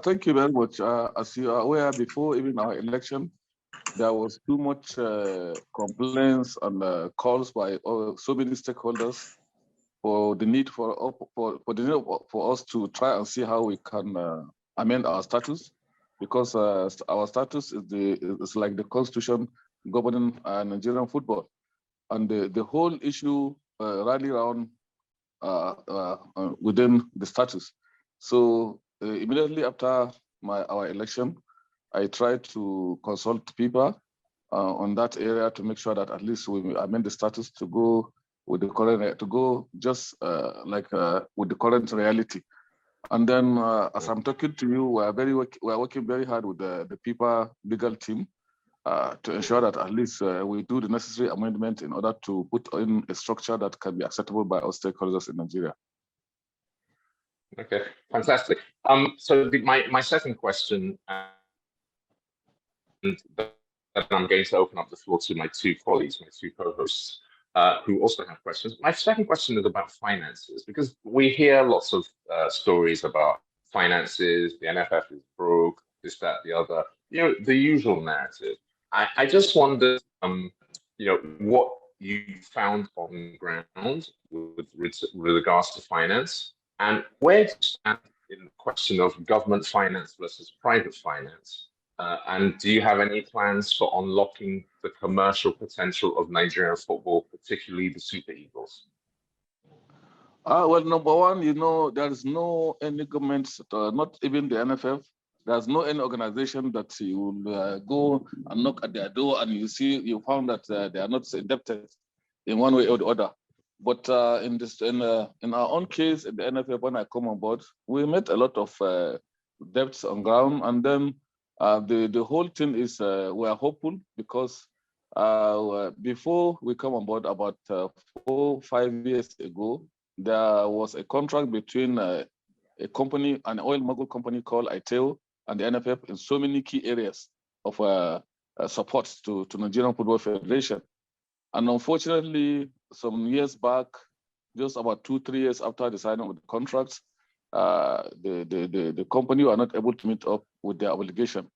Thank you very much. As you are aware, before even our election, there was too much complaints and calls by so many stakeholders for the need for us to try and see how we can amend our status, because our status is like the constitution governing Nigerian football, and the whole issue rally around within the status. So immediately after our election, I tried to consult people on that area to make sure that at least we amend the status to go with the current, with the current reality. And then, as I'm talking to you, we're working very hard with the people legal team to ensure that at least we do the necessary amendment in order to put in a structure that can be acceptable by all stakeholders in Nigeria. Okay, fantastic. So my second question, and I'm going to open up the floor to my two colleagues, my two co-hosts, who also have questions. My second question is about finances, because we hear lots of stories about finances, the NFF is broke, this, that, the other, the usual narrative. I just wondered, what you found on the ground with regards to finance, and where do you stand in the question of government finance versus private finance? And do you have any plans for unlocking the commercial potential of Nigerian football, particularly the Super Eagles? Well, number one, there is no any government, not even the NFF, there's no any organization that you will go and knock at their door and you found that they are not indebted in one way or the other. But in our own case, in the NFF, when I come on board, we met a lot of debts on ground, and then the whole thing is we are hopeful because before we come on board about 4 or 5 years ago, there was a contract between a company, an oil mogul company called ITEO, and the NFF in so many key areas of support to Nigerian Football Federation. And unfortunately, some years back, just about 2-3 years after the signing of the contracts, the company were not able to meet up with their obligation.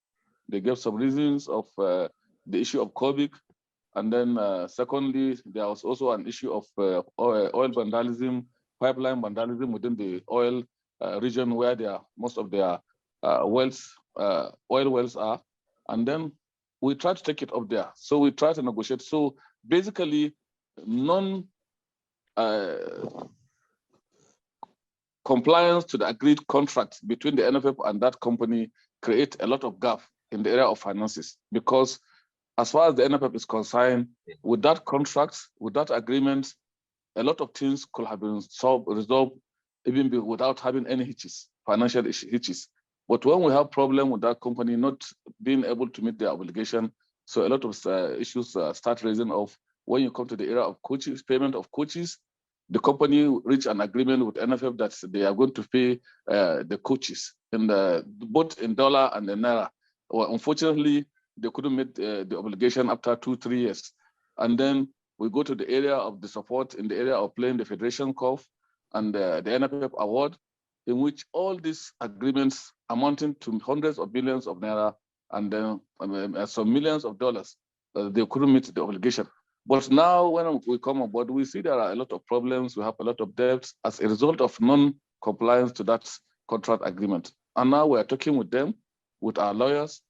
They gave some reasons of the issue of COVID, and then secondly, there was also an issue of oil vandalism, pipeline vandalism within the oil region where most of their oil wells are, and then we tried to take it up there. So we tried to negotiate. So basically, compliance to the agreed contract between the NFF and that company create a lot of gap in the area of finances, because as far as the NFF is concerned, with that contract, with that agreement, a lot of things could have been resolved even without having any hitches, financial hitches. But when we have problem with that company not being able to meet their obligation, so a lot of issues start raising of when you come to the area of coaches, payment of coaches. The company reached an agreement with NFF that they are going to pay the coaches both in dollar and in naira. Well, unfortunately, they couldn't meet the obligation after 2-3 years. And then we go to the area of the support in the area of playing the Federation Cup and the NFF award, in which all these agreements amounting to hundreds of billions of naira and then some millions of dollars, they couldn't meet the obligation. But now when we come on board, we see there are a lot of problems. We have a lot of debts as a result of non-compliance to that contract agreement. And now we're talking with them, with our lawyers,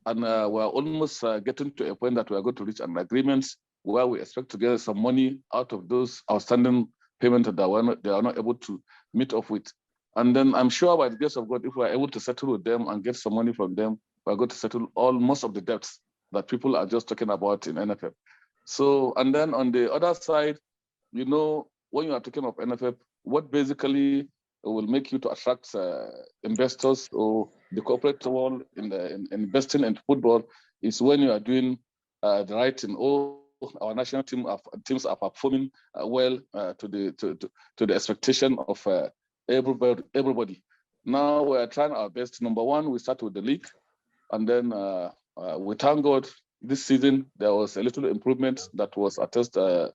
and we're almost getting to a point that we're going to reach an agreement where we expect to get some money out of those outstanding payments that they are not able to meet up with. And then I'm sure by the grace of God, if we're able to settle with them and get some money from them, we're going to settle most of the debts that people are just talking about in NFF. So, and then on the other side, when you are talking of NFF, what basically will make you to attract investors or the corporate world in investing in football is when you are doing the right thing. All our national teams are performing well to the expectation of everybody. Now we are trying our best. Number one, we start with the league, and then we thank God this season there was a little improvement that was attested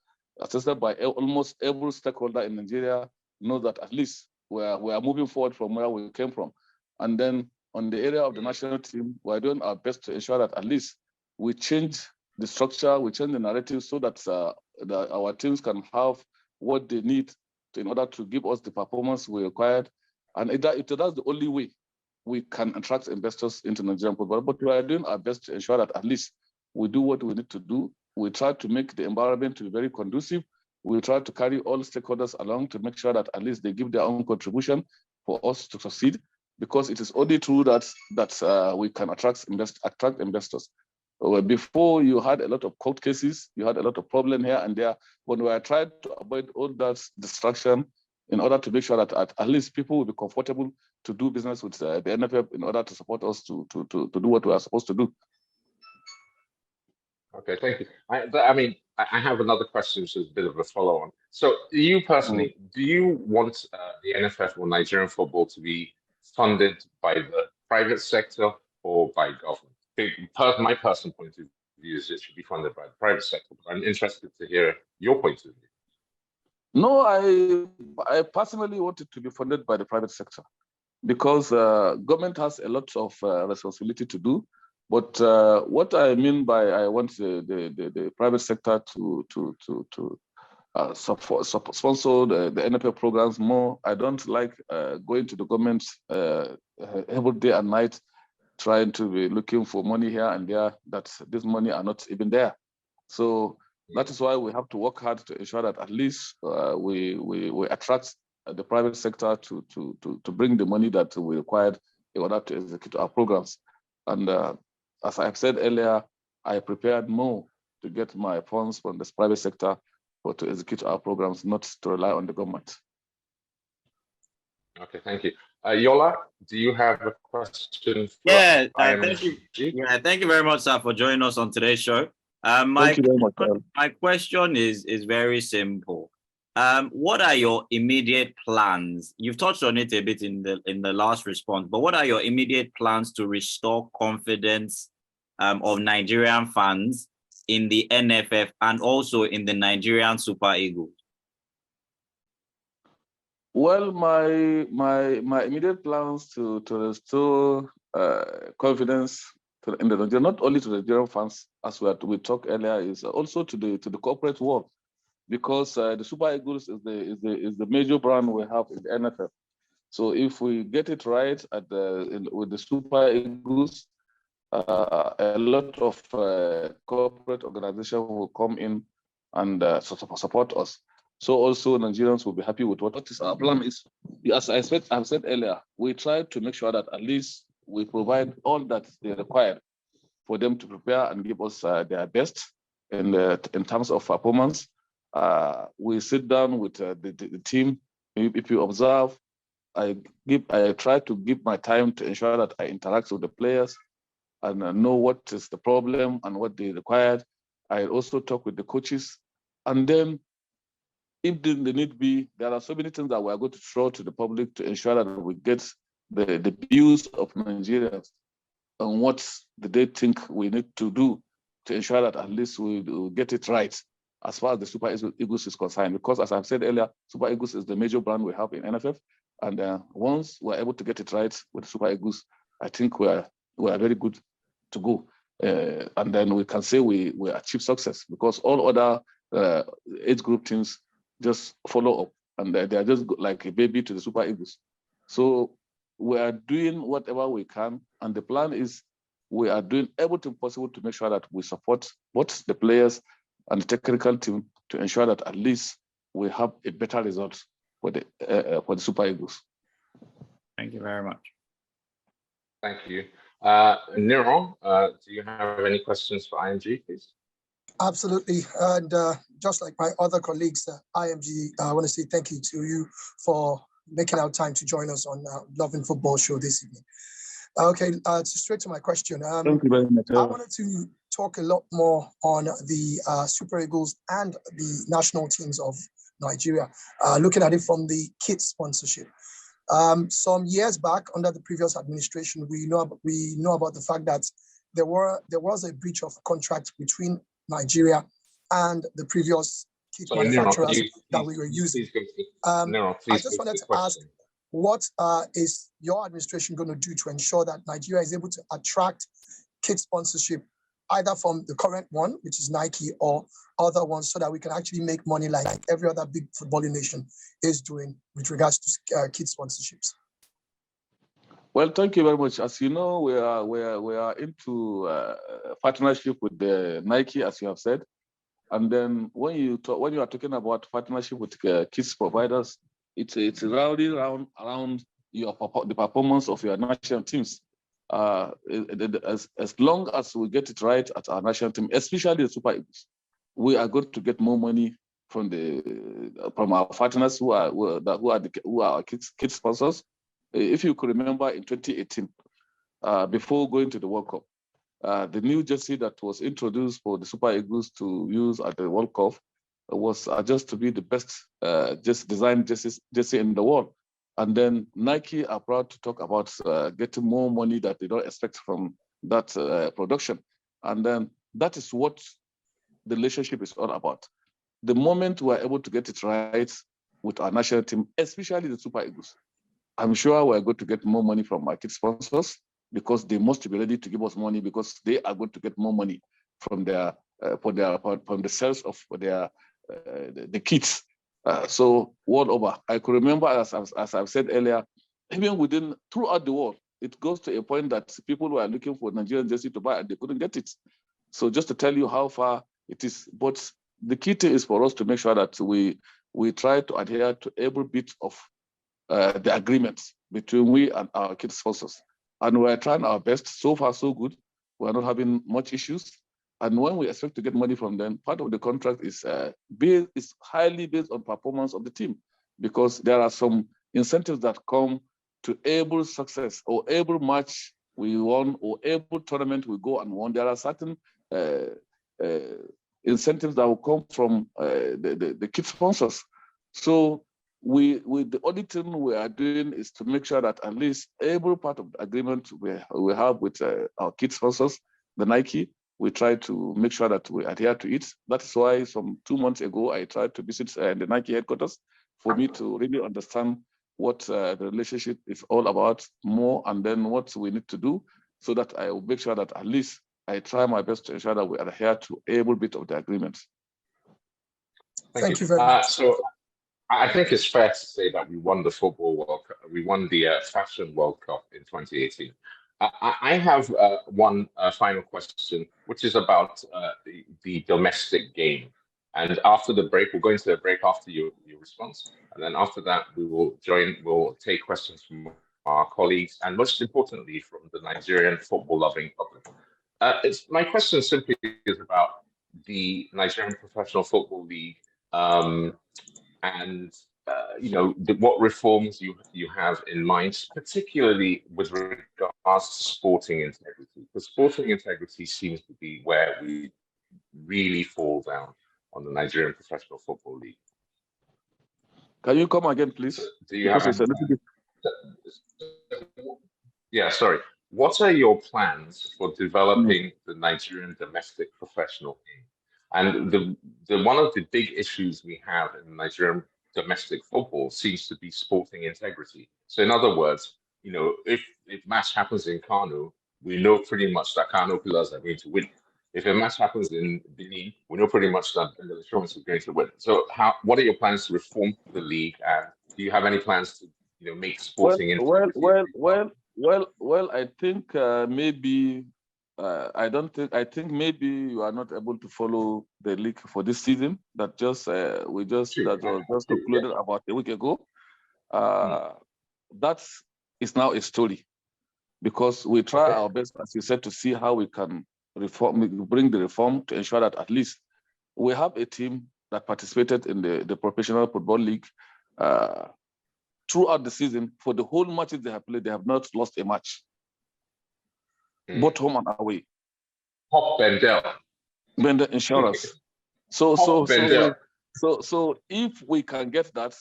by almost every stakeholder in Nigeria. Know that at least we are moving forward from where we came from. And then on the area of the national team, we're doing our best to ensure that at least we change the structure, we change the narrative so that, our teams can have what they need in order to give us the performance we required. And that's the only way we can attract investors into Nigerian football. But we are doing our best to ensure that at least we do what we need to do. We try to make the environment to be very conducive. We try to carry all stakeholders along to make sure that at least they give their own contribution for us to succeed, because it is only true that we can attract investors. Before, you had a lot of court cases, you had a lot of problem here and there, when we are trying to avoid all that distraction in order to make sure that at least people will be comfortable to do business with the NFF in order to support us to do what we are supposed to do. Okay, thank you. I have another question, which is a bit of a follow-on. So, you personally, do you want the NFF or Nigerian football to be funded by the private sector or by government? My personal point of view is it should be funded by the private sector, but I'm interested to hear your point of view. No, I personally want it to be funded by the private sector, because government has a lot of responsibility to do. But what I mean by I want the private sector to sponsor the NFF programs more. I don't like going to the government every day and night, trying to be looking for money here and there, that this money are not even there. So that is why we have to work hard to ensure that at least we attract the private sector to bring the money that we required in order to execute our programs. And as I've said earlier, I prepared more to get my funds from the private sector for to execute our programs, not to rely on the government. Okay, thank you. Yola, do you have a question? Yeah, thank you. Yeah, thank you very much, sir, for joining us on today's show. Thank you very much. My question is very simple. What are your immediate plans? You've touched on it a bit in the last response, but what are your immediate plans to restore confidence of Nigerian fans in the NFF and also in the Nigerian Super Eagles? Well, my immediate plans to restore confidence in the Nigerian, not only to the Nigerian fans, as we talked earlier, is also to the corporate world, because the Super Eagles is the major brand we have in the NFF. So if we get it right with the Super Eagles, a lot of corporate organizations will come in and support us. So also Nigerians will be happy with what is our plan is. As I've said earlier, we try to make sure that at least we provide all that they require for them to prepare and give us their best in terms of performance. We sit down with the team. If you observe, I try to give my time to ensure that I interact with the players and know what is the problem and what they required. I also talk with the coaches, and then if the need be, there are so many things that we are going to throw to the public to ensure that we get the views of Nigerians on what they think we need to do to ensure that at least we get it right as far as the Super Eagles is concerned. Because as I've said earlier, Super Eagles is the major brand we have in NFF. And once we're able to get it right with Super Eagles, I think we are very good to go. And then we can say we achieve success, because all other age group teams just follow up, and they are just like a baby to the Super Eagles. So we are doing whatever we can, and the plan is we are doing everything possible to make sure that we support both the players and the technical team to ensure that at least we have a better result for the Super Eagles. Thank you very much. Thank you. Nero, do you have any questions for IMG, please? Absolutely. And just like my other colleagues, IMG, I want to say thank you to you for making our time to join us on LovingFootball Show this evening. Okay, straight to my question. Thank you very much. I wanted to talk a lot more on the Super Eagles and the national teams of Nigeria, looking at it from the kit sponsorship. Some years back, under the previous administration, we know about the fact that there was a breach of contract between Nigeria and the previous kit manufacturers that we were using. I just wanted to ask, what is your administration going to do to ensure that Nigeria is able to attract kid sponsorship, either from the current one, which is Nike, or other ones, so that we can actually make money like every other big footballing nation is doing with regards to kid sponsorships? Well, thank you very much. As you know, we are into partnership with the Nike, as you have said. And then when you are talking about partnership with kids providers, it's rallying around the performance of your national teams. As long as we get it right at our national team, especially the Super Eagles, we are going to get more money from our partners who are kids sponsors. If you could remember in 2018, before going to the World Cup, the new jersey that was introduced for the Super Eagles to use at the World Cup was just to be the best designed jersey in the world. And then Nike are proud to talk about getting more money that they don't expect from that production. And then that is what the relationship is all about. The moment we are able to get it right with our national team, especially the Super Eagles, I'm sure we're going to get more money from our kid sponsors, because they must be ready to give us money, because they are going to get more money from the sales of the kits. So world over, I could remember, as I've said earlier, even throughout the world, it goes to a point that people were looking for Nigerian jersey to buy and they couldn't get it. So just to tell you how far it is, but the key thing is for us to make sure that we try to adhere to every bit of the agreements between we and our kid sponsors. And we're trying our best. So far, so good. We're not having much issues. And when we expect to get money from them, part of the contract is highly based on performance of the team, because there are some incentives that come to every success or every match we won or every tournament we go and won. There are certain incentives that will come from the kid sponsors. So with the only thing we are doing is to make sure that at least every part of the agreement we have with our kid sponsors, the Nike, we try to make sure that we adhere to it. That's why 2 months ago, I tried to visit the Nike headquarters for me to really understand what the relationship is all about more, and then what we need to do, so that I will make sure that at least I try my best to ensure that we adhere to every bit of the agreement. Thank you very much. So I think it's fair to say that we won the football World Cup. We won the Fashion World Cup in 2018. I have one final question, which is about the domestic game. And after the break, we'll go into the break after your response. And then after that, we'll take questions from our colleagues, and most importantly, from the Nigerian football-loving public. My question simply is about the Nigerian Professional Football League, and what reforms you have in mind, particularly with regards to sporting integrity. Because sporting integrity seems to be where we really fall down on the Nigerian Professional Football League. Can you come again, please? Do you have a little bit? Yeah, sorry. What are your plans for developing the Nigerian domestic professional game? And one of the big issues we have in Nigerian domestic football seems to be sporting integrity. So in other words, if match happens in Kano, we know pretty much that Kano Pillars are going to win. If a match happens in Benin, we know pretty much that the Insurance is going to win. So what are your plans to reform the league? And do you have any plans to make sporting integrity? Well, I think maybe I think maybe you are not able to follow the league for this season that was just concluded about a week ago. That is now a story, because we try our best, as you said, to see how we can bring the reform to ensure that at least we have a team that participated in the Professional Football League throughout the season. For the whole matches they have played, they have not lost a match, both home and away. Hop Bender Insurance. So if we can get that,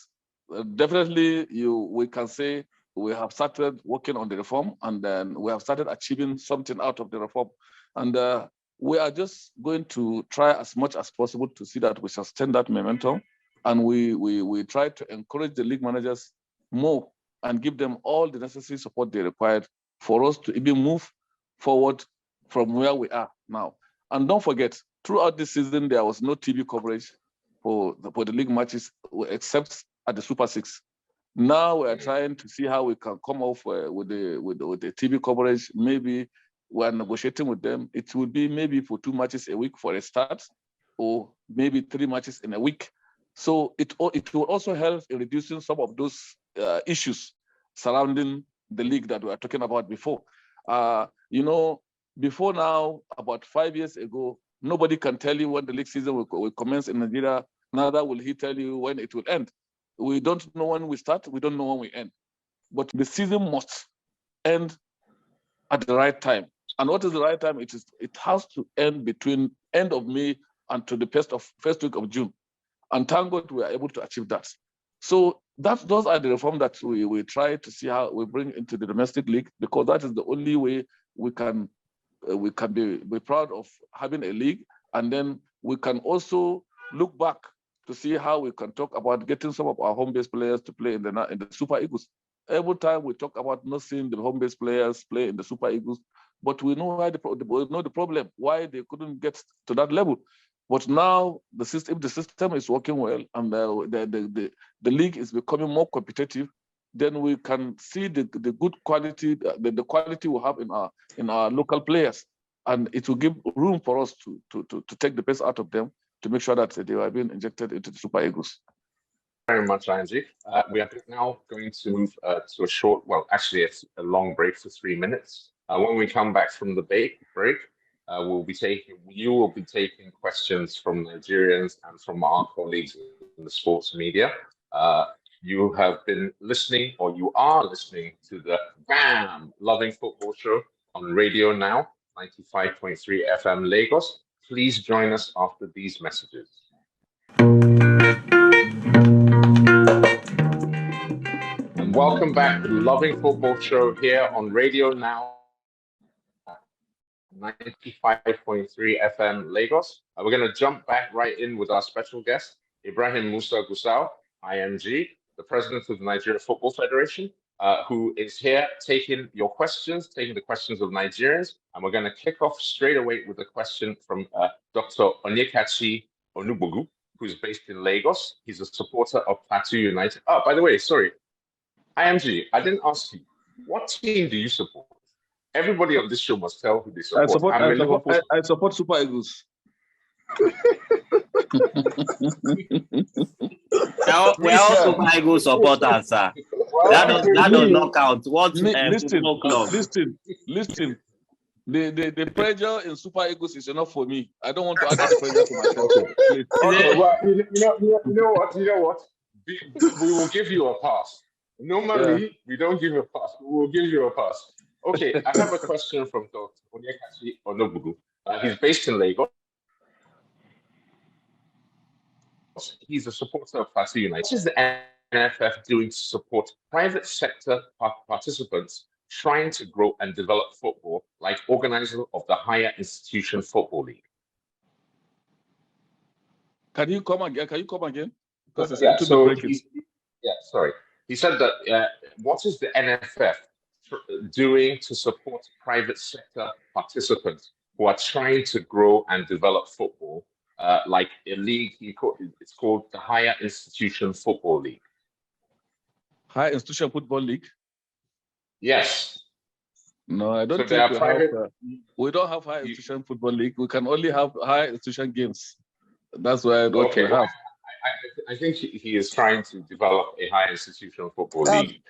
definitely we can say we have started working on the reform, and then we have started achieving something out of the reform. And we are just going to try as much as possible to see that we sustain that momentum, and we try to encourage the league managers more and give them all the necessary support they required for us to even move forward from where we are now. And don't forget, throughout this season, there was no TV coverage for the league matches except at the Super Six. Now we are trying to see how we can come off with the TV coverage. Maybe we are negotiating with them. It will be maybe for 2 matches a week for a start, or maybe 3 matches in a week. So it will also help in reducing some of those issues surrounding the league that we were talking about before. Before now, about 5 years ago, nobody can tell you when the league season will commence in Nigeria. Neither will he tell you when it will end. We don't know when we start. We don't know when we end. But the season must end at the right time. And what is the right time? It has to end between end of May and to the first week of June. And thank God we are able to achieve that. So those are the reforms that we try to see how we bring into the domestic league, because that is the only way we can be proud of having a league. And then we can also look back to see how we can talk about getting some of our home-based players to play in the Super Eagles. Every time we talk about not seeing the home-based players play in the Super Eagles, but we know the problem, why they couldn't get to that level. But now if the system is working well and the league is becoming more competitive, then we can see the good quality, the quality we have in our local players, and it will give room for us to take the best out of them, to make sure that they are being injected into the Super Eagles. Very much, Alhaji. We are now going to move to a short, well, actually it's a long break for 3 minutes. When we come back from the break, you will be taking questions from Nigerians and from our colleagues in the sports media. You have been listening, or you are listening, to the Gbamm Loving Football Show on Radio Now, 95.3 FM Lagos. Please join us after these messages. And welcome back to the Loving Football Show here on Radio Now, 95.3 FM Lagos. We're going to jump back right in with our special guest, Ibrahim Musa Gusau, IMG, the president of the Nigeria Football Federation, who is here taking your questions, taking the questions of Nigerians. And we're going to kick off straight away with a question from Dr. Onyekachi Onugbogu, who's based in Lagos. He's a supporter of Plateau United. Oh, by the way, sorry, IMG, I didn't ask you, what team do you support? Everybody on this show must tell who they support. I support Super Eagles. We're all Super Eagles supporters, sir. That does not count. What football club? Listen. The pressure in Super Eagles is enough for me. I don't want to add that pressure to myself. Okay, well, you know what? We will give you a pass. Normally, we don't give a pass. We will give you a pass. Okay, I have a question from Dr. Onyekachi Onugbogu. He's based in Lagos. He's a supporter of Plateau United. What is the NFF doing to support private sector participants trying to grow and develop football, like organizer of the Higher Institution Football League? Can you come again? Because sorry. He said that what is the NFF doing to support private sector participants who are trying to grow and develop football, like a league? It's called the Higher Institution Football League. Higher Institution Football League? Yes. No, I don't think we don't have Higher Institution Football League. We can only have Higher Institution games. That's why we have. I think he is trying to develop a Higher Institution Football League.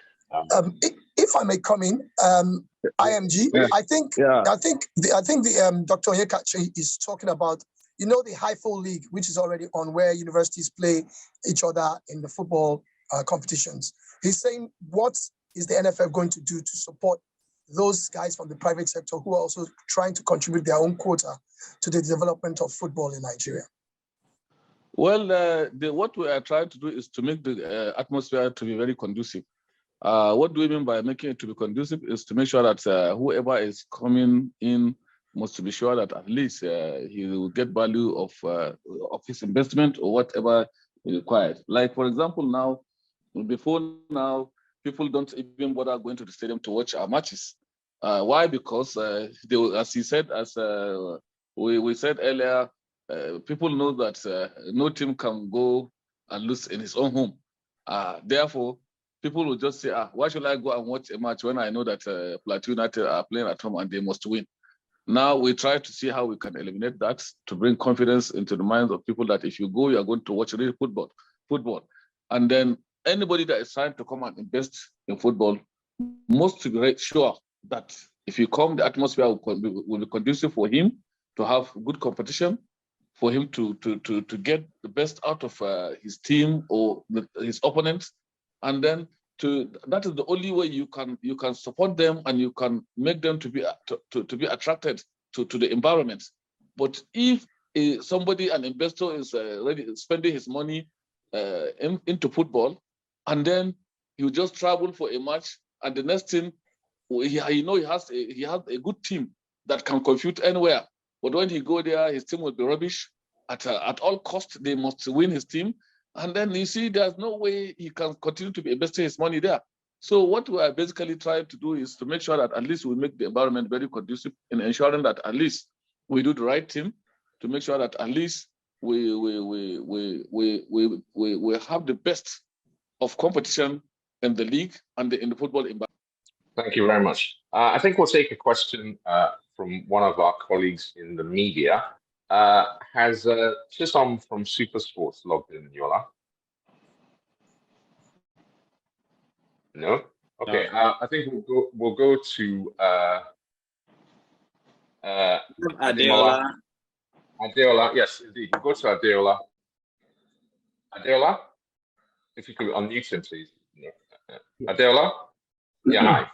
If I may come in, IMG, yeah. I think the Dr. Onyekachi is talking about, the HIFO League, which is already on, where universities play each other in the football competitions. He's saying, what is the NFF going to do to support those guys from the private sector who are also trying to contribute their own quota to the development of football in Nigeria? Well, what we are trying to do is to make the atmosphere to be very conducive. What do we mean by making it to be conducive is to make sure that whoever is coming in must be sure that at least he will get value of his investment or whatever is required. Like, for example, before now, people don't even bother going to the stadium to watch our matches. Why? Because they, as he said, as we said earlier, people know that no team can go and lose in his own home. Therefore, people will just say, why should I go and watch a match when I know that Plateau United are playing at home and they must win? Now we try to see how we can eliminate that to bring confidence into the minds of people that if you go, you are going to watch real football. And then anybody that is trying to come and invest in football must be sure that if you come, the atmosphere will be conducive for him to have good competition, for him to get the best out of his team or his opponents, and then that is the only way you can support them and you can make them to be attracted to the environment. But if somebody, an investor, is already spending his money into football, and then you just travel for a match, and the next thing he has a good team that can compete anywhere. But when he go there, his team will be rubbish. At all costs, they must win his team. And then you see, there's no way he can continue to be investing his money there. So what we are basically trying to do is to make sure that at least we make the environment very conducive in ensuring that at least we do the right thing, to make sure that at least we have the best of competition in the league and in the football environment. Thank you very much. I think we'll take a question from one of our colleagues in the media. Has Chisom from Super Sports logged in, Yola? No? Okay, I think we'll go to Adeola. Adeola, yes, indeed. We'll go to Adeola. Adeola, if you could unmute him, please. Adeola? Yeah, hi.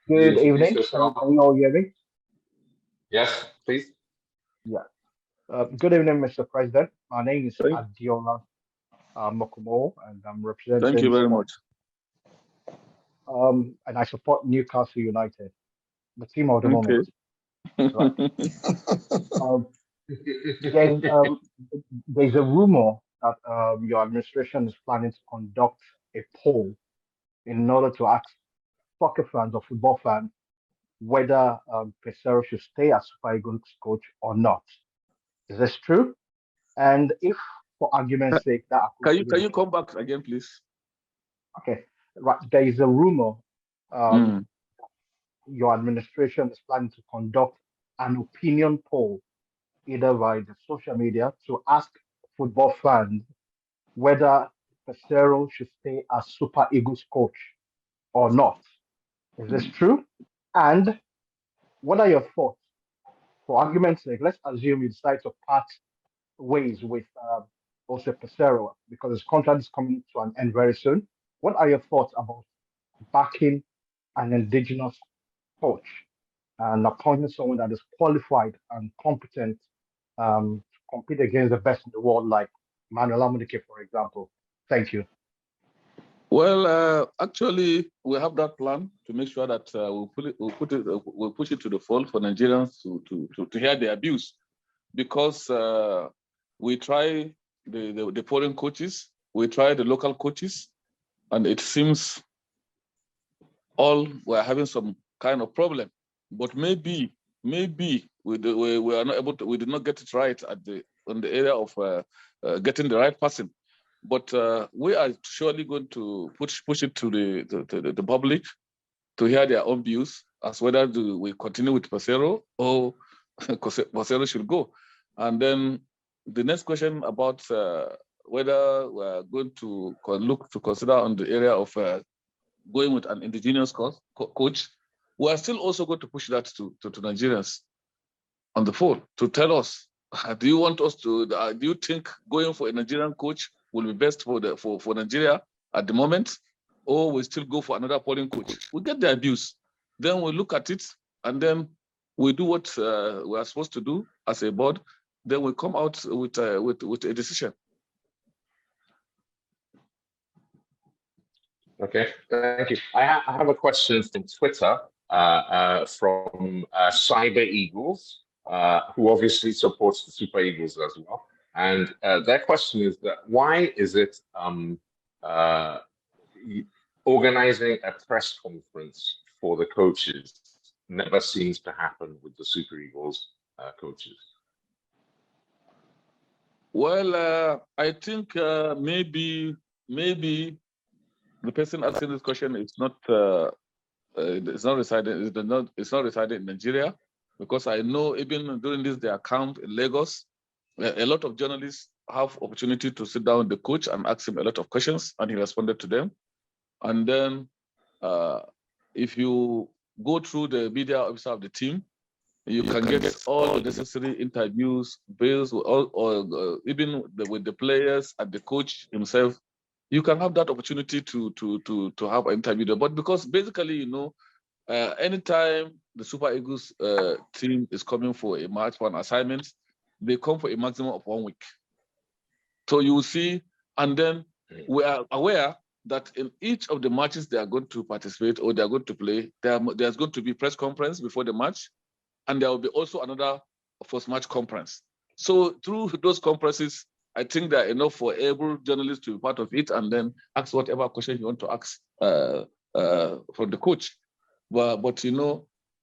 Good evening. Can you all hear me? Yes, please. Yeah. Good evening, Mr. President. My name is Adeola Mokumo, and I'm representing. Thank you very much. And I support Newcastle United, the team of the moment. Right. There's a rumor that your administration is planning to conduct a poll in order to ask soccer fans or football fans whether Pesero should stay as Super Eagles coach or not. Is this true? And if, for argument's sake, that can you come back again, please? Okay, right. There is a rumor your administration is planning to conduct an opinion poll, either via the social media, to ask football fans whether Pesero should stay as Super Eagles coach or not. Is this true? And what are your thoughts? For argument's sake, let's assume you decide to part ways with Jose Pesero because his contract is coming to an end very soon. What are your thoughts about backing an indigenous coach and appointing someone that is qualified and competent to compete against the best in the world, like Manuel Amunike, for example? Thank you. Well, actually, we have that plan to make sure that we'll push it to the fold for Nigerians to hear their views, because we try the foreign coaches, we try the local coaches, and it seems all we're having some kind of problem. But maybe we are not able to. We did not get it right on the area of getting the right person. But we are surely going to push it to the public to hear their own views as whether we continue with Pesero or Pesero should go. And then the next question about whether we're going to look to consider on the area of going with an indigenous coach, we are still also going to push that to Nigerians on the phone to tell us, do you want us to? Do you think going for a Nigerian coach will be best for Nigeria at the moment, or we still go for another foreign coach? We get their views, then we look at it, and then we do what we are supposed to do as a board. Then we come out with a decision. Okay, thank you. I have a question from Twitter from Cyber Eagles, who obviously supports the Super Eagles as well. And their question is that why is it organizing a press conference for the coaches never seems to happen with the Super Eagles coaches? Well, I think maybe the person asking this question is not it's not residing in Nigeria, because I know even during their camp in Lagos, a lot of journalists have opportunity to sit down with the coach and ask him a lot of questions, and he responded to them. And then if you go through the media officer of the team, you can get all the necessary interviews based or even with the players and the coach himself. You can have that opportunity to have an interview. But because basically, anytime the Super Eagles team is coming for a match, for an assignment, they come for a maximum of 1 week. So you will see, and then we are aware that in each of the matches they are going to participate or they are going to play, there's going to be press conference before the match, and there will be also another post-match conference. So through those conferences, I think there are enough for able journalists to be part of it and then ask whatever question you want to ask from the coach. But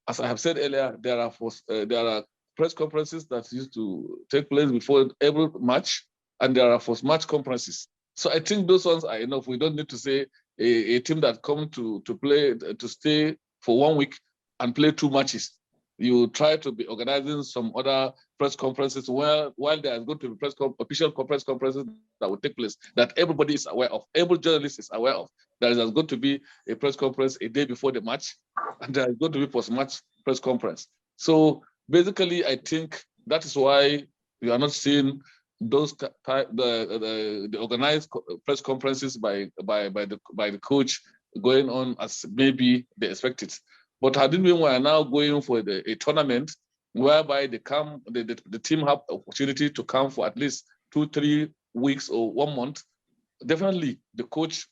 as I have said earlier, there are press conferences that used to take place before every match, and there are post-match conferences. So I think those ones are enough. We don't need to say a team that come to play, to stay for 1 week and play 2 matches. You try to be organizing some other press conferences while there is going to be official press conferences that will take place, that everybody is aware of, every journalist is aware of. There is going to be a press conference a day before the match, and there is going to be post-match press conference. So basically, I think that is why you are not seeing those the organized press conferences by the coach going on as maybe they expected. But I think we are now going for a tournament whereby the team have opportunity to come for at least 2-3 weeks or 1 month. Definitely, the coach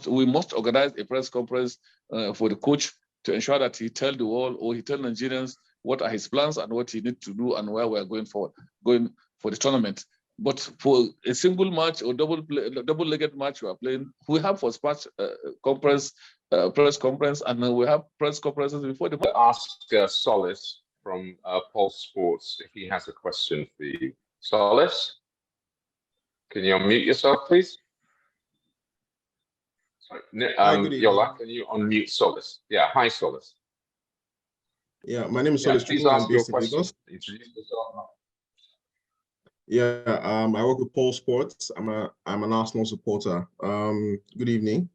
we must organize a press conference for the coach to ensure that he tell the world or he tell Nigerians what are his plans and what he needs to do and where we are going for the tournament. But for a single match or double-legged match we are playing, we have post-match press conference, and we have press conferences before the match. Ask Solace from Pulse Sports if he has a question for you. Solace, can you unmute yourself, please? Sorry, Yola, can you unmute Solace? Yeah, hi, Solace. Yeah, my name is Solace. Please ask your question. Introduce yourself. Yeah, I work with Pulse Sports. I'm an Arsenal supporter. Good evening.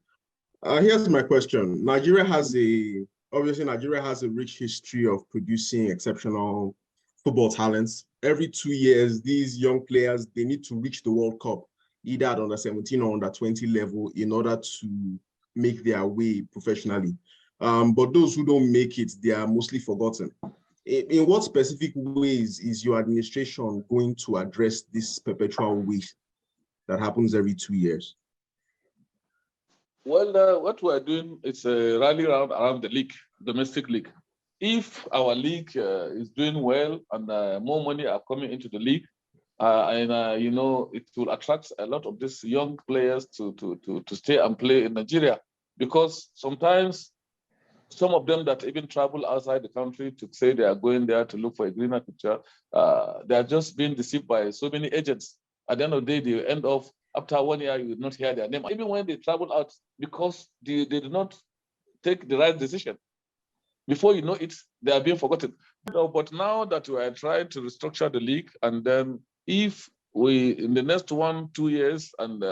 Here's my question. Nigeria has a rich history of producing exceptional football talents. Every 2 years, these young players, they need to reach the World Cup, either at under 17 or under 20 level, in order to make their way professionally. But those who don't make it, they are mostly forgotten. In what specific ways is your administration going to address this perpetual waste that happens every 2 years? Well, what we're doing is a rally around the league, domestic league. If our league is doing well and more money are coming into the league, it will attract a lot of these young players to stay and play in Nigeria, because sometimes some of them that even travel outside the country to say they are going there to look for a greener picture, they are just being deceived by so many agents. At the end of the day, they end up, after 1 year, you will not hear their name. Even when they travel out, because they did not take the right decision. Before you know it, they are being forgotten. But now that we are trying to restructure the league, and then if we, in the next 1-2 years, and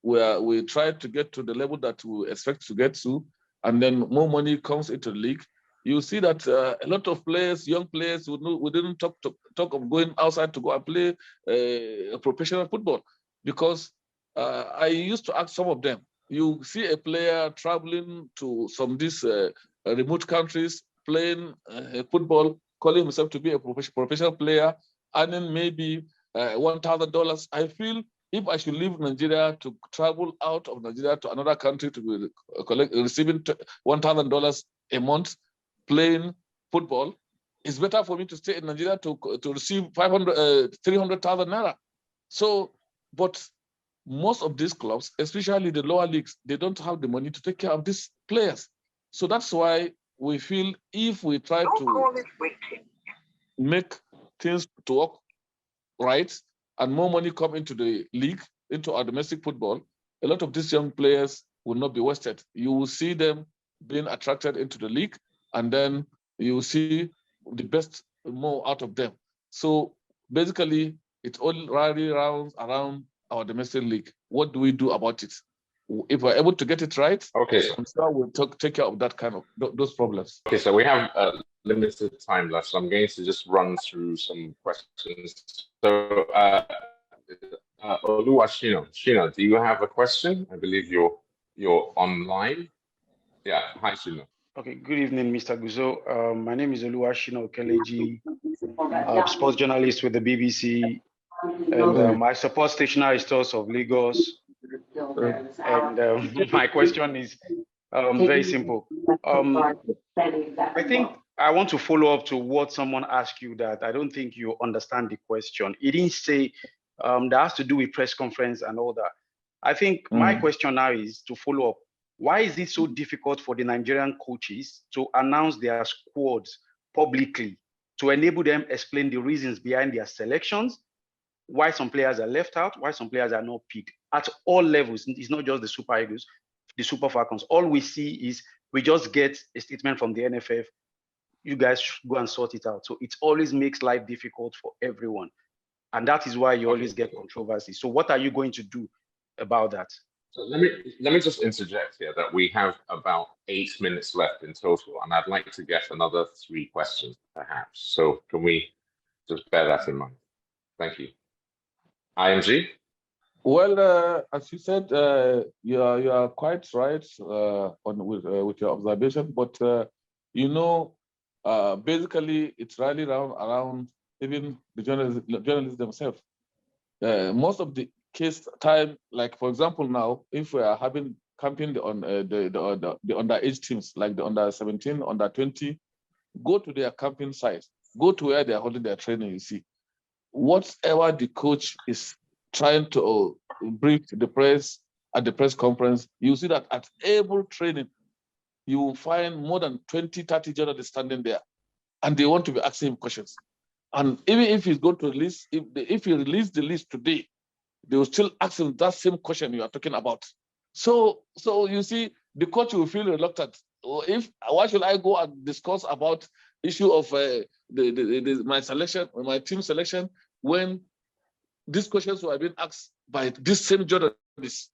we try to get to the level that we expect to get to, and then more money comes into the league, you see that a lot of players, young players, we didn't talk of going outside to go and play professional football, because I used to ask some of them. You see a player traveling to some of these remote countries, playing football, calling himself to be a professional player, earning maybe $1,000. I feel if I should leave Nigeria to travel out of Nigeria to another country to be receiving $1,000 a month playing football, it's better for me to stay in Nigeria to receive 300,000 naira. So, but most of these clubs, especially the lower leagues, they don't have the money to take care of these players. So that's why we feel if we try to make things to work right and more money come into the league, into our domestic football, a lot of these young players will not be wasted. You will see them being attracted into the league, and then you will see the best more out of them. So basically, it all rally rounds around our domestic league. What do we do about it? If we're able to get it right, Okay, I'm sure we'll take care of that kind of those problems. Okay, so we have limited time left, so I'm going to just run through some questions. So, Oluwashino, Shino, do you have a question? I believe you're online. Yeah, hi, Shino. Okay, good evening, Mr. Gusau. My name is Oluwashino Keleji, sports journalist with the BBC, and I support stationary stores of Lagos. And my question is very simple. I think I want to follow up to what someone asked you that I don't think you understand the question. It didn't say that has to do with press conference and all that. I think my question now is to follow up. Why is it so difficult for the Nigerian coaches to announce their squads publicly, to enable them explain the reasons behind their selections, why some players are left out, why some players are not picked at all levels? It's not just the Super Eagles, the Super Falcons. All we see is we just get a statement from the NFF. You guys should go and sort it out. So it always makes life difficult for everyone. And that is why you always get controversy. So what are you going to do about that? So let me just interject here that we have about 8 minutes left in total, and I'd like to get another 3 questions perhaps. So can we just bear that in mind? Thank you. IMG? Well, as you said, you are quite right with your observation, but you know, basically it's rally around even the journalists themselves. Most of the case time, like for example, now if we are having camping on the underage teams, like the under 17, under 20, go to their camping sites, go to where they are holding their training. You see, whatever the coach is trying to brief the press at the press conference, you see that at every training, you will find more than 20, 30 journalists standing there, and they want to be asking him questions. And even if he's going to release, if he released the list today, they will still ask him that same question you are talking about. So you see, the coach will feel reluctant. Why should I go and discuss about issue of my team selection when these questions were being asked by this same journalist?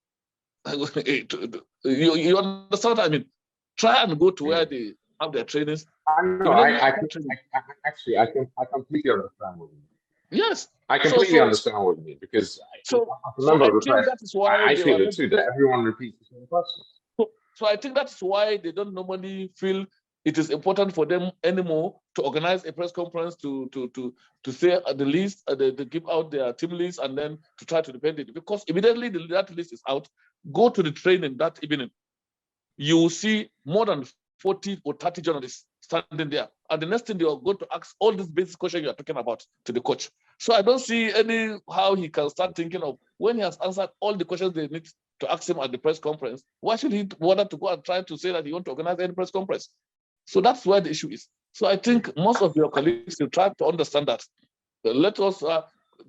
You understand what I mean? Try and go to where they have their trainings. I completely understand what you mean. Yes. I completely understand what you mean, because I feel it too, that everyone repeats the same question. So I think that's why they don't normally feel it is important for them anymore to organize a press conference to say the list, they give out their team list, and then to try to defend it. Because immediately that list is out, go to the training that evening. You will see more than 40 or 30 journalists standing there. And the next thing, they are going to ask all these basic questions you are talking about to the coach. So I don't see how he can start thinking of, when he has answered all the questions they need to ask him at the press conference, why should he bother to go and try to say that he wants to organize any press conference? So that's where the issue is. So I think most of your colleagues will try to understand that. Let us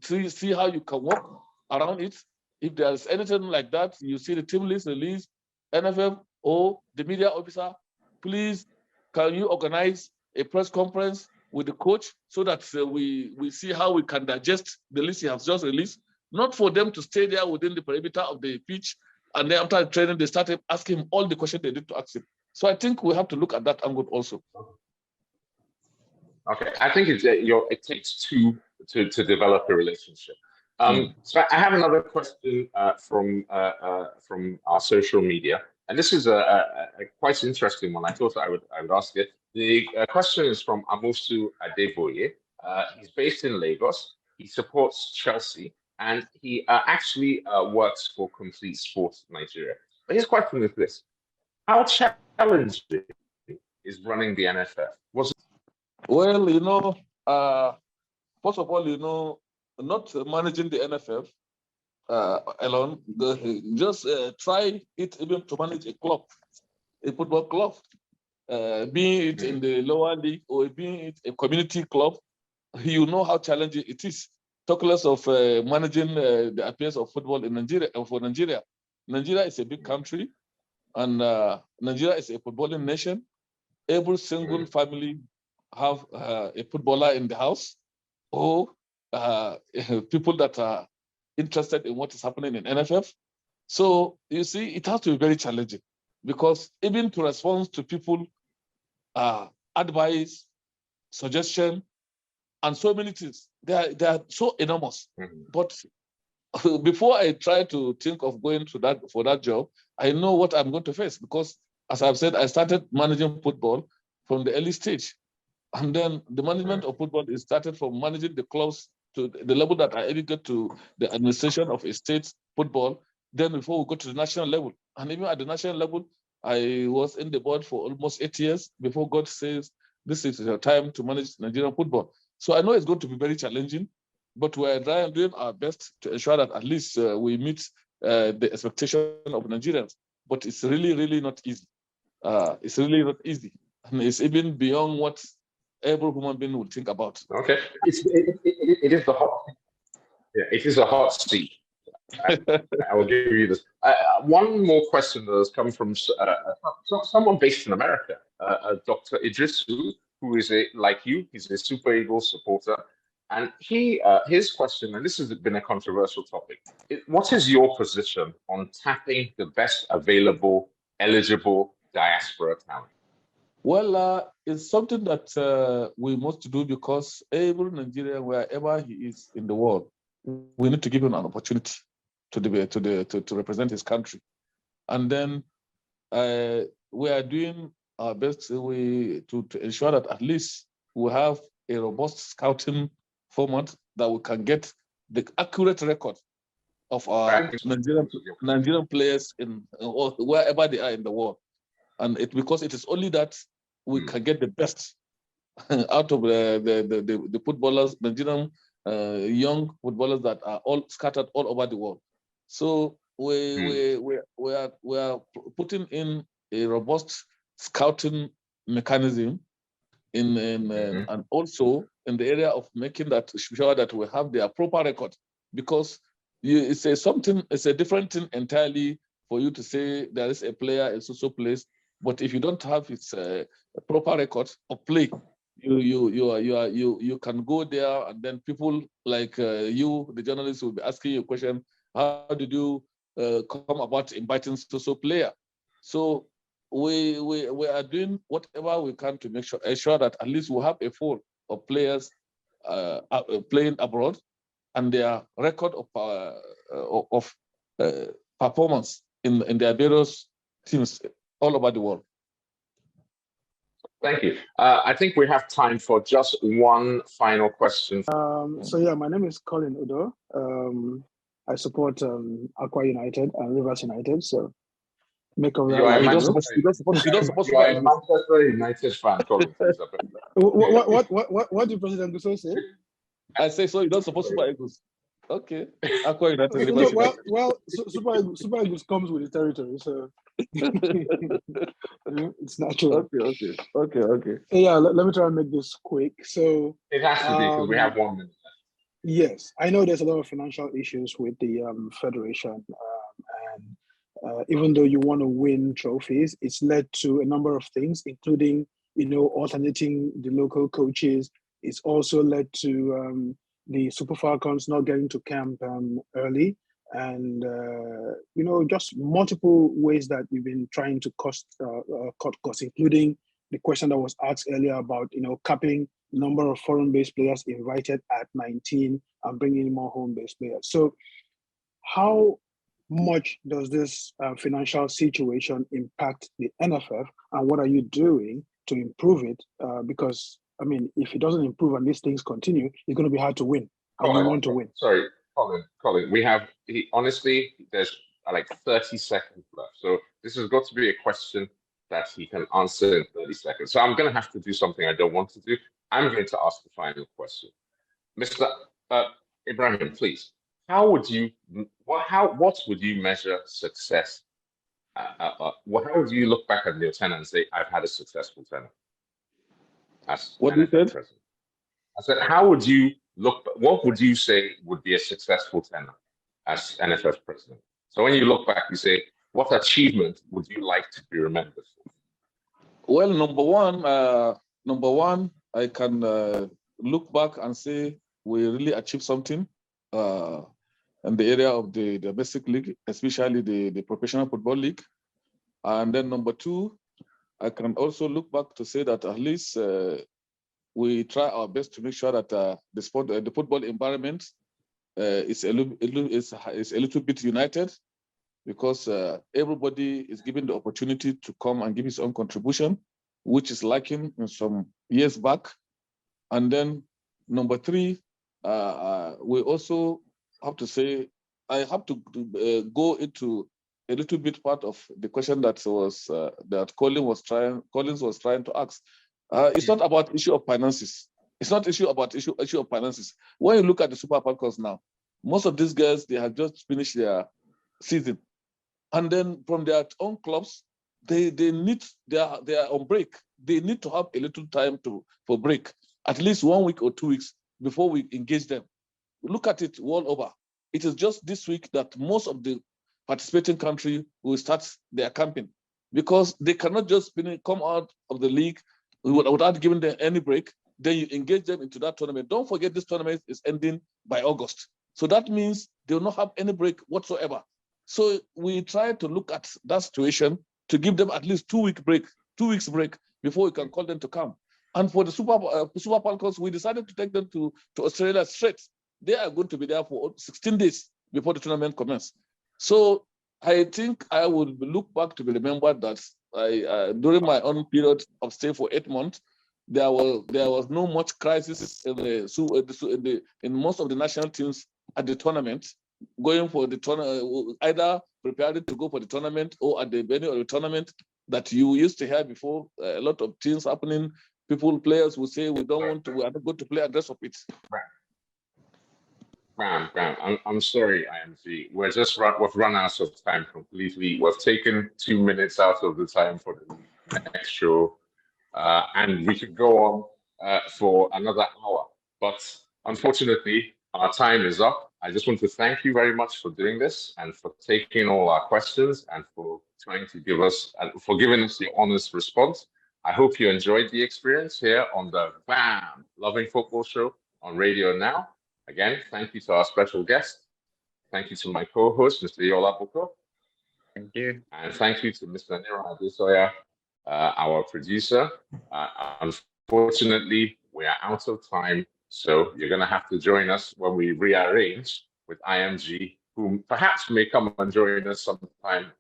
see how you can work around it. If there's anything like that, you see the team list release, NFF or the media officer, please, can you organize a press conference with the coach so that we see how we can digest the list he has just released? Not for them to stay there within the perimeter of the pitch, and then after training, they started asking him all the questions they need to ask him. So I think we have to look at that angle also. Okay, I think it takes two to develop a relationship. So I have another question from our social media, and this is a quite interesting one. I thought I would ask it. The question is from Amusu Adeboye. He's based in Lagos. He supports Chelsea, and he actually works for Complete Sports Nigeria. But his question is this: how challenging is running the NFF? Well, first of all, not managing the NFF alone. Just try it even to manage a club, a football club, being it in the lower league or being it a community club. You know how challenging it is. Talk less of managing the affairs of football in Nigeria. For Nigeria, Nigeria is a big country, and Nigeria is a footballing nation. Every single family have a footballer in the house, or people that are interested in what is happening in NFF. So you see, it has to be very challenging, because even to respond to people, advice, suggestion, and so many things, they are so enormous. But before I try to think of going to that for that job, I know what I'm going to face, because as I've said, I started managing football from the early stage. And then the management of football is started from managing the clubs to the level that I even get to the administration of a state football. Then before we go to the national level, and even at the national level, I was in the board for almost 8 years before God says, this is your time to manage Nigerian football. So I know it's going to be very challenging, but we're doing our best to ensure that at least we meet the expectation of Nigerians. But it's really, really not easy. It's really not easy. And it's even beyond what every human being would think about. Okay, it is the hot. Yeah, it is a hot seat. I will give you this. One more question that has come from someone based in America, Dr. Idrisu, who is like you, he's a Super Eagles supporter, and his question, and this has been a controversial topic: what is your position on tapping the best available, eligible diaspora talent? Well, it's something that we must do, because every Nigerian, wherever he is in the world, we need to give him an opportunity to represent his country. And then we are doing our best to ensure that at least we have a robust scouting format that we can get the accurate record of our Nigerian players in wherever they are in the world. And because it is only that we can get the best out of the footballers, Nigerian young footballers that are all scattered all over the world. So we are putting in a robust scouting mechanism and also in the area of making that sure that we have their proper record, because it's a different thing entirely for you to say there is a player in so place, but if you don't have his proper record of play, you can go there, and then people like you, the journalists, will be asking you a question: how did you come about inviting so player? So we are doing whatever we can to ensure that at least we have a pool of players playing abroad, and their record of performance in their various teams all over the world. Thank you. I think we have time for just one final question. So yeah, my name is Colin Udo. I support Aqua United and Rivers United. So make a you are a Manchester United fan, Colin. What did President Gusau say? I say so. You don't support Super Eagles. Okay. Aqua United. Well, Super Eagles comes with the territory, so it's natural. Okay. Yeah, let me try and make this quick. So it has to be, because we have 1 minute. Yes, I know there's a lot of financial issues with the federation, and even though you want to win trophies, it's led to a number of things, including alternating the local coaches. It's also led to the Super Falcons not getting to camp early, and just multiple ways that we've been trying to cut costs, including the question that was asked earlier about capping the number of foreign-based players invited at 19 and bringing in more home-based players. So how much does this financial situation impact the NFF, and what are you doing to improve it? Because I mean, if it doesn't improve and these things continue, it's going to be hard to win. And we want to win. Sorry, Colin. We have honestly, there's like 30 seconds left. So this has got to be a question that he can answer in 30 seconds. So I'm going to have to do something I don't want to do. I'm going to ask the final question. Mr. Ibrahim, please. how would you what would you measure success? How would you look back at your tenure and say, I've had a successful tenure as What you NFF said? president? I said, how would you look? What would you say would be a successful tenure as NFF president? So when you look back, you say, what achievement would you like to be remembered for? Well, number one, I can look back and say we really achieved something in the area of the domestic league, especially the professional football league. And then number two, I can also look back to say that at least we try our best to make sure that the football environment is a little bit united, because everybody is given the opportunity to come and give his own contribution, which is lacking in some years back. And then number three, we also have to say, I have to go into a little bit part of the question that Collins was trying to ask. It's not about issue of finances. It's not issue of finances. When you look at the Super Falcons now, most of these guys, they have just finished their season. And then from their own clubs, they are on break. They need to have a little time for break, at least 1 week or 2 weeks before we engage them. Look at it all over. It is just this week that most of the participating country will start their campaign, because they cannot just come out of the league without giving them any break. Then you engage them into that tournament. Don't forget, this tournament is ending by August. So that means they will not have any break whatsoever. So we try to look at that situation to give them at least 2 weeks break before we can call them to come. And for the Super Falcons, we decided to take them to Australia straight. They are going to be there for 16 days before the tournament commences. So I think I will look back to be remembered that during my own period of stay for 8 months, there was no much crisis in most of the national teams at the tournament, going for the tournament, either preparing to go for the tournament or at the venue of the tournament that you used to hear before. A lot of things happening. Players will say, we are not going to play a rest of it. Gbamm, I'm sorry, IMG. We've run out of time completely. We've taken 2 minutes out of the time for the next show. And we could go on for another hour. But unfortunately, our time is up. I just want to thank you very much for doing this and for taking all our questions and for trying to giving us the honest response. I hope you enjoyed the experience here on the Gbamm Loving Football Show on Radio Now. Again, thank you to our special guest. Thank you to my co-host, Mr. Yola Boko. Thank you. And thank you to Mr. Nero Adesoya, our producer. Unfortunately, we are out of time, so you're going to have to join us when we rearrange with IMG, who perhaps may come and join us sometime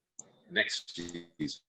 next season.